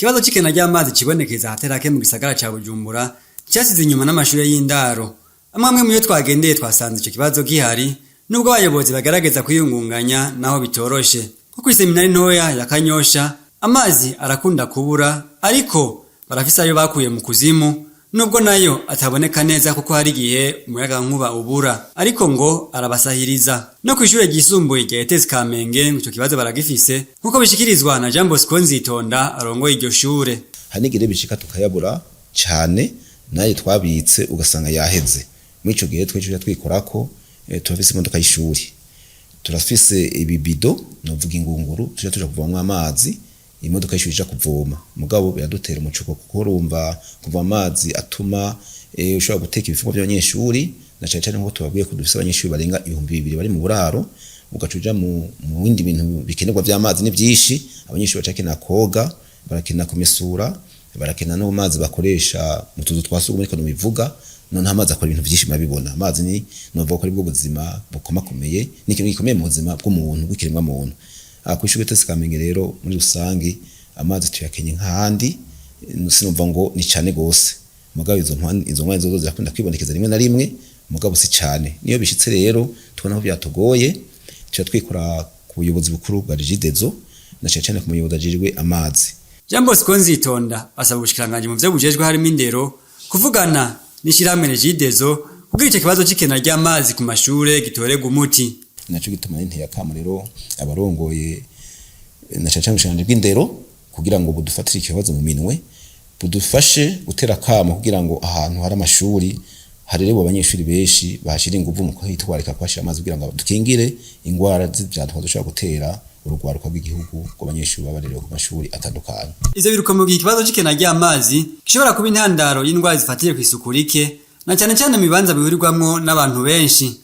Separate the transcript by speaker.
Speaker 1: Ikibazo c'ikena ry'amazi kibonekeza ahaterake mu gisagara ca Bujumbura cyasize inyuma n'amashure y'indaro. Amwe muyo twagendeye twasanze ico kibazo gihari nubwo abayobozi bagaragaza kwiyungunganya naho bitoroshe. Kuko iseminari ntoya ya Kanyosha amazi arakunda kubura ariko barafise ayo bakuye mu kuzimu nubwo nayo ataboneka neza kuko hari gihe umuyaga nkuba ubura ariko ngo arabasahiriza. No kwishure ryisumbuye rya ETS Kamenge ico kibazo baragifise nkuko bishikirizwa na Jean Bosco Nzitonda arongoye iryo shure.
Speaker 2: Hanigire bishika tukayabura cyane naye twabitse ugasanga yaheze. Mwico gihe twicuje twikorako turafise imodoka y'ishuri. Turafise ibibido novuga ingunguru tuja kuvoma amazi imodoka y'ishuri kuvoma mugabo biradutera umucuko kuko urumva kuva amazi atuma ushobora guteka ibifungo by'abanyeshuri na cyane cyane nko tubabwiye ko dufise abanyeshuri barenga 2000 bari mu buraro ugacuja mu bindi bintu bikenerwa by'amazi ni byinshi abanyeshuri bacakena koga barakena kumesura barakena no mazi bakoresha mu tuzu twasugumwe ko bivuga none amazi akora ibintu byinshi mabibona amazi ni novuga ko ari bwo buzima bukomakomeye n'ikintu gikomeye mu buzima bw'umuntu bw'ikiremwa muntu. Kwishure ETS Kamenge rero muri rusangi amazi tuyakenye nk'ahandi sinumva ngo ni cyane gose mugabo izo ntwani zozo zirakunda kwibonekeza rimwe na rimwe mugabo si cyane niyo bishitse rero tubona ko byatugoye cyo twikora ku buyobozi bukuru bwa Regidezo na cyane ku muyobozi ajejwe amazi.
Speaker 1: Jean Bosco Nzitonda asaba ubushikiranganje mu byo bujejwe harimo indero kuvugana n'ishiramwe Regidezo kugira icyo kibazo c'ikena ry'amazi ku mashure gitorega umuti.
Speaker 2: Naco gituma n'inteye akamo rero abarongoye na cyane cyane bw'indero kugira ngo budufatire ikibazo mu minwe budufashe gutera akamo kugira ngo ahantu hari amashuri harerewe abanyeshuri benshi bashira inguvu mu kwitwarika kwashira amazi kugira ngo dukingire ingwara z'ibyantu dushobora gutera urugwaruka rw'igihugu ku banyeshuri babarerewe ku mashuri atandukanye.
Speaker 1: Ivyo birukomugiye ikibazo c'ikena ry'amazi gishobora kuba intandaro y'indwara zifatiye kw'isuku rike na cyane cyane mu bibanza bihurirwamwo n'abantu benshi.